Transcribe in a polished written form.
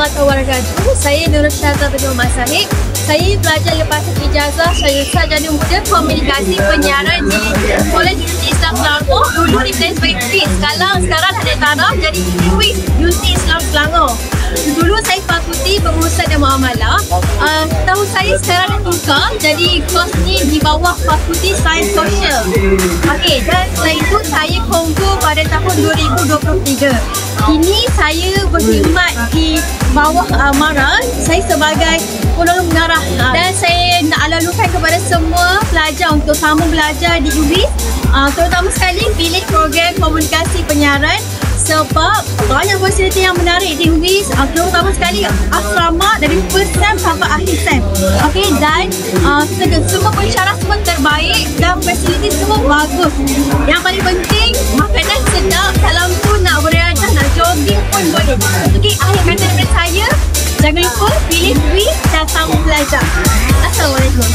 warahmatullahi wabarakatuh. Saya Nurul Syazah binti Muhammad Sahib. Saya pelajar lepasan ijazah Syarikat Sarjana Muda Komunikasi Penyiaran di Kolej Universiti Islam Selangor. Dulu diplay sebagai TWIS. Sekarang ada taraf jadi TWIS Universiti Islam Selangor. Dulu saya fakulti Pengurusan dan Muamalah. Tahun saya sekarang dah tukar jadi kos ni di bawah Fakulti Sains Sosial. Okey, dan setelah itu saya Kongo pada tahun 2023. Kini saya berkhidmat di bawah MARA. Saya sebagai penolong pengarah dan saya nak lalukan kepada semua pelajar untuk sambung belajar di UWIS, terutama sekali pilih program komunikasi penyiaran sebab banyak fasiliti yang menarik di UWIS, terutama sekali asrama dari first sem sampai akhir sem. Okey, dan semua persyarat semua terbaik dan fasiliti semua bagus. Yang paling penting makanan sedap, kalau tu nak beriadah, nak jogging pun boleh. Okey, akhir kata daripada saya, jangan lupa pilih UWIS dan sambung belajar. Assalamualaikum.